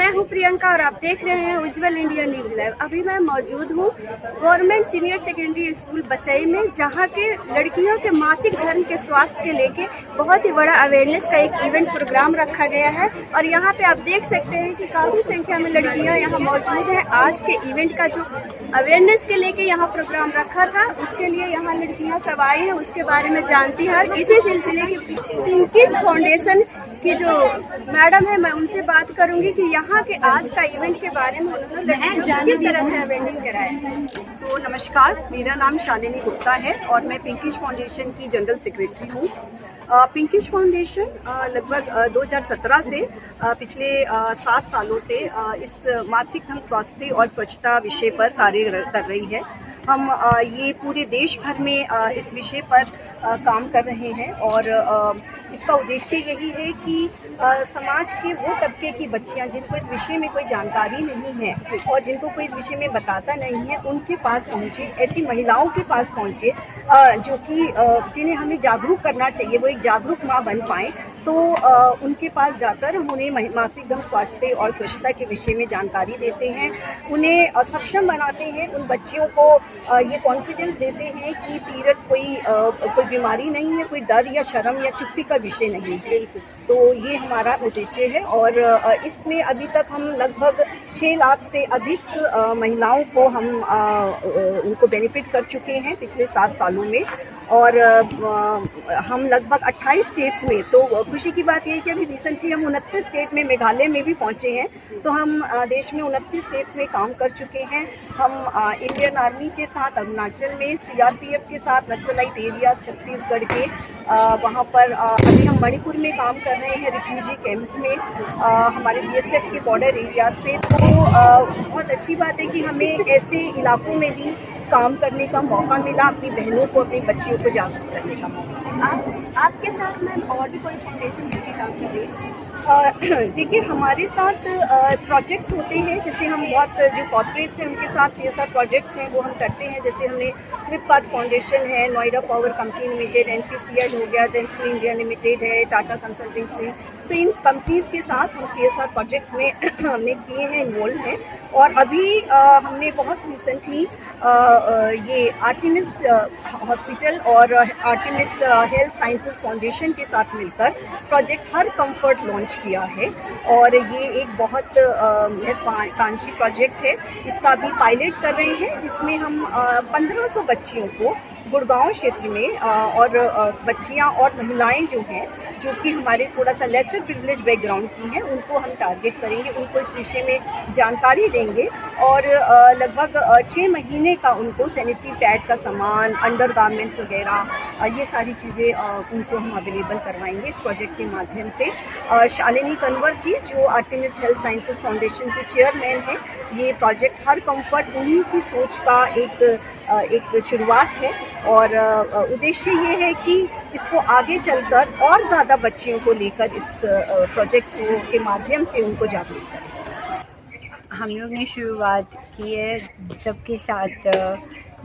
मैं हूं प्रियंका और आप देख रहे हैं उज्जवल इंडिया न्यूज लाइव। अभी मैं मौजूद हूं गवर्नमेंट सीनियर सेकेंडरी स्कूल बसई में, जहां के लड़कियों के मासिक धर्म के स्वास्थ्य के लेके बहुत ही बड़ा अवेयरनेस का एक इवेंट प्रोग्राम रखा गया है। और यहां पे आप देख सकते हैं कि काफ़ी संख्या में लड़कियां यहां मौजूद हैं। आज के इवेंट का जो अवेयरनेस के लेके यहाँ प्रोग्राम रखा था, उसके लिए यहाँ लड़कियाँ सब आई हैं, उसके बारे में जानती हैं। इसी सिलसिले की पिंकिश फाउंडेशन की जो मैडम है, मैं उनसे बात करूंगी कि यहाँ के आज का इवेंट के बारे में उन्होंने किस तरह से अवेयरनेस कराया। तो नमस्कार, मेरा नाम शालिनी गुप्ता है और मैं पिंकिश फाउंडेशन की जनरल सेक्रेटरी हूँ। पिंकिश फाउंडेशन लगभग 2017 से पिछले 7 सालों से इस मासिक धर्म स्वास्थ्य और स्वच्छता विषय पर कार्य कर रही है। हम ये पूरे देश भर में इस विषय पर काम कर रहे हैं और इसका उद्देश्य यही है कि समाज के वो तबके की बच्चियां जिनको इस विषय में कोई जानकारी नहीं है और जिनको कोई इस विषय में बताता नहीं है, उनके पास पहुंचे, ऐसी महिलाओं के पास पहुंचे जो कि जिन्हें हमें जागरूक करना चाहिए, वो एक जागरूक माँ बन पाएँ। तो उनके पास जाकर हम उन्हें मासिक धर्म स्वास्थ्य और स्वच्छता के विषय में जानकारी देते हैं, उन्हें सक्षम बनाते हैं, उन बच्चियों को ये कॉन्फिडेंस देते हैं कि पीरियड्स कोई बीमारी नहीं है, कोई डर या शर्म या चुप्पी का विषय नहीं है। तो ये हमारा उद्देश्य है और इसमें अभी तक हम लगभग 6 लाख से अधिक महिलाओं को हम उनको बेनिफिट कर चुके हैं पिछले 7 सालों में। और हम लगभग 28 स्टेट्स में, तो खुशी की बात यह है कि अभी रिसेंटली हम 29 स्टेट में, मेघालय में भी पहुंचे हैं। तो हम देश में 29 स्टेट्स में काम कर चुके हैं। हम इंडियन आर्मी के साथ अरुणाचल में, सीआरपीएफ के साथ नक्सलाइट एरिया छत्तीसगढ़ के वहाँ पर, अभी हम मणिपुर में काम कर रहे हैं रिफ्यूजी कैंप्स में, हमारे बीएसएफ के बॉर्डर एरियाज पे। तो बहुत अच्छी बात है कि हमें ऐसे इलाकों में भी काम करने का मौका मिला, अपनी बहनों को, अपनी बच्चियों को जागरूक करने का मौका। आपके साथ मैम और भी कोई फाउंडेशन मिलकर काम कर रही है? देखिए, हमारे साथ प्रोजेक्ट्स होते हैं, जैसे हम बहुत जो कॉर्पोरेट्स हैं उनके साथ CSR प्रोजेक्ट्स हैं वो हम करते हैं। जैसे हमने फ्लिपकार्ट फाउंडेशन है, Noida power company limited, NTCL हो गया, डेंसली इंडिया लिमिटेड है, टाटा कंसल्टिंग ने, तो इन कंपनीज़ के साथ हम CSR प्रोजेक्ट्स में हमने किए हैं, इन्वॉल्व हैं। और अभी हमने बहुत रिसेंटली ये आर्टिमिस हॉस्पिटल और आर्टिमिस हेल्थ साइंसेज फाउंडेशन के साथ मिलकर प्रोजेक्ट हर कंफर्ट लॉन्च किया है और ये एक बहुत महत्वाकांक्षी प्रोजेक्ट है। इसका अभी पायलट कर रहे हैं, जिसमें हम 1500 बच्चियों को गुड़गांव क्षेत्र में और बच्चियां और महिलाएं जो हैं, जो कि हमारे थोड़ा सा लेसर प्रिविलेज बैकग्राउंड की हैं, उनको हम टारगेट करेंगे, उनको इस विषय में जानकारी देंगे और लगभग 6 महीने का उनको सैनिटरी पैड का सामान, अंडर गारमेंट्स वगैरह, ये सारी चीज़ें उनको हम अवेलेबल करवाएंगे इस प्रोजेक्ट के माध्यम से। शालिनी कन्वर जी, जो आर्टिमिस हेल्थ साइंसेज फाउंडेशन के चेयरमैन हैं, ये प्रोजेक्ट हर कंफर्ट उन्हीं की सोच का एक शुरुआत है और उद्देश्य ये है कि इसको आगे चलकर और ज़्यादा बच्चियों को लेकर इस प्रोजेक्ट के माध्यम से उनको जागरूक करें। हम लोग ने शुरुआत की है सबके साथ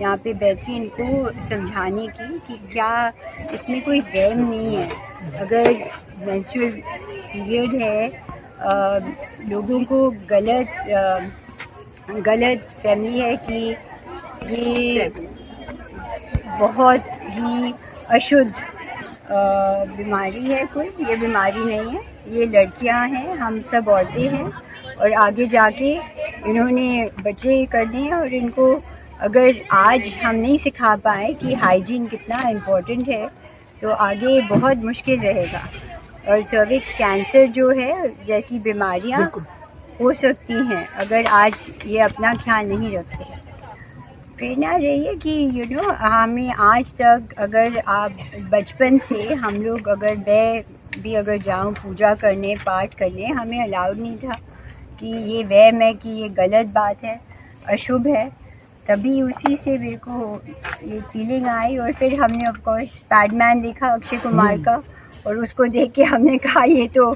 यहाँ पे बैठ के इनको समझाने की कि क्या इसमें कोई वहम नहीं है। अगर मेंस्ट्रुअल पीरियड है, लोगों को गलत फहमी है कि ये बहुत ही अशुद्ध बीमारी है। कोई ये बीमारी नहीं है, ये लड़कियां हैं, हम सब औरतें हैं और आगे जाके इन्होंने बच्चे करने हैं। और इनको अगर आज हम नहीं सिखा पाए कि हाइजीन कितना इम्पोर्टेंट है, तो आगे बहुत मुश्किल रहेगा। और सर्विक्स कैंसर जो है जैसी बीमारियां हो सकती हैं अगर आज ये अपना ख्याल नहीं रखते। प्रेरणा रही है कि हमें आज तक, अगर आप बचपन से हम लोग, अगर मैं भी अगर जाऊँ पूजा करने, पाठ करने, हमें अलाउड नहीं था कि ये वहम है, कि ये गलत बात है, अशुभ है। तभी उसी से मेरे को ये फीलिंग आई और फिर हमने ऑफ कोर्स पैडमैन देखा अक्षय कुमार का और उसको देख के हमने कहा ये तो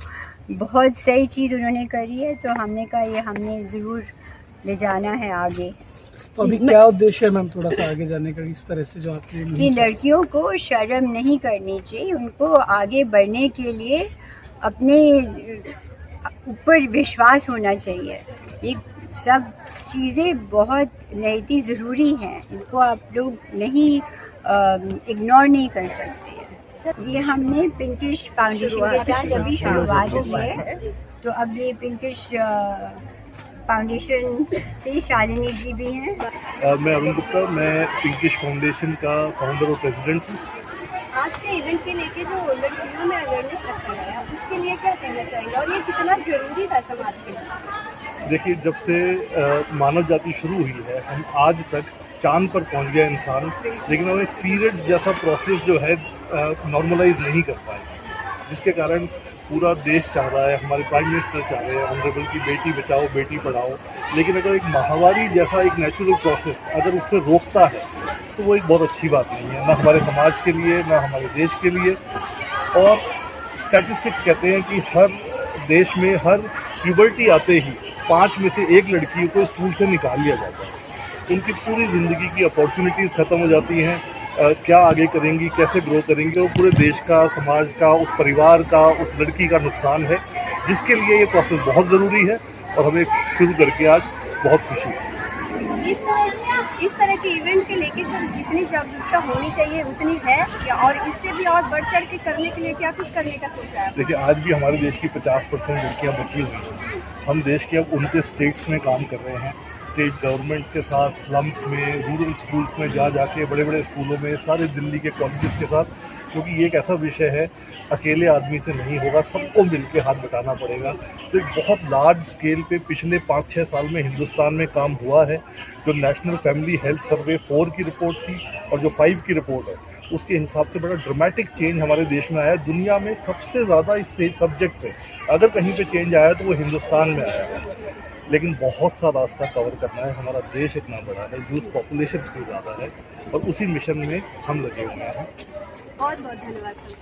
बहुत सही चीज़ उन्होंने करी है, तो हमने कहा ये हमने ज़रूर ले जाना है आगे। तो अभी क्या उद्देश्य है मैम थोड़ा सा आगे जाने का, इस तरह से जो आपकी कि लड़कियों को शर्म नहीं करनी चाहिए, उनको आगे बढ़ने के लिए अपने ऊपर विश्वास होना चाहिए। ये सब चीज़ें बहुत नहायती ज़रूरी हैं, इनको आप लोग नहीं इग्नोर नहीं कर सकते। ये हमने पिंकिश फाउंडेशन के साथ अभी शुरुआत की है, तो अब ये पिंकिश फाउंडेशन से शालिनी जी भी हैं। मैं अरुण गुप्ता, मैं पिंकिश फाउंडेशन का फाउंडर और प्रेसिडेंट हूँ। आज के इवेंट के लेके जो लड़कियों में अवेयरनेस रखा गया, उसके लिए क्या कहना चाहेंगे और ये कितना जरूरी था समाज के लिए? देखिए, जब से मानव जाति शुरू हुई है, हम आज तक चांद पर पहुंच गया इंसान, लेकिन हम एक पीरियड जैसा प्रोसेस जो है नॉर्मलाइज नहीं कर पाए, जिसके कारण पूरा देश चाह रहा है, हमारे प्राइम मिनिस्टर चाह रहे हैं ऑनरेबल की बेटी बचाओ बेटी पढ़ाओ, लेकिन अगर एक महामारी जैसा एक नेचुरल प्रोसेस अगर उससे रोकता है तो वो एक बहुत अच्छी बात नहीं है, ना हमारे समाज के लिए, ना हमारे देश के लिए। और स्टैटिस्टिक्स कहते हैं कि हर देश में हर प्यूबर्टी आते ही 5 में से 1 लड़की को स्कूल से निकाल लिया जाता है। उनकी पूरी ज़िंदगी की अपॉर्चुनिटीज़ ख़त्म हो जाती हैं। क्या आगे करेंगी, कैसे ग्रो करेंगे, और पूरे देश का, समाज का, उस परिवार का, उस लड़की का नुकसान है, जिसके लिए ये प्रोसेस बहुत ज़रूरी है और हमें शुरू करके आज बहुत खुशी है। इस तरह के इवेंट के लेके सर जितनी जागरूकता होनी चाहिए उतनी है या और इससे भी और बढ़ चढ़ के करने के लिए क्या कुछ करने का सोचा है? देखिए, आज भी हमारे देश की 50% लड़कियाँ बची हुई हैं। हम देश के अब 29 स्टेट्स में काम कर रहे हैं, स्टेट गवर्नमेंट के साथ, स्लम्स में, रूरल स्कूल्स में जा जाके, बड़े बड़े स्कूलों में, सारे दिल्ली के कॉलेजेस के साथ, क्योंकि ये एक ऐसा विषय है अकेले आदमी से नहीं होगा, सबको मिलके हाथ बटाना पड़ेगा। तो एक बहुत लार्ज स्केल पे पिछले 5-6 साल में हिंदुस्तान में काम हुआ है। जो नेशनल फैमिली हेल्थ सर्वे 4 की रिपोर्ट थी और जो 5 की रिपोर्ट है, उसके हिसाब से बड़ा ड्रामेटिक चेंज हमारे देश में आया। दुनिया में सबसे ज़्यादा इस सब्जेक्ट पे अगर कहीं पे चेंज आया तो वो हिंदुस्तान में आया है। लेकिन बहुत सा रास्ता कवर करना है, हमारा देश इतना बड़ा है, यूथ पॉपुलेशन इतनी ज़्यादा है, और उसी मिशन में हम लगे हुए हैं। बहुत बहुत धन्यवाद सर।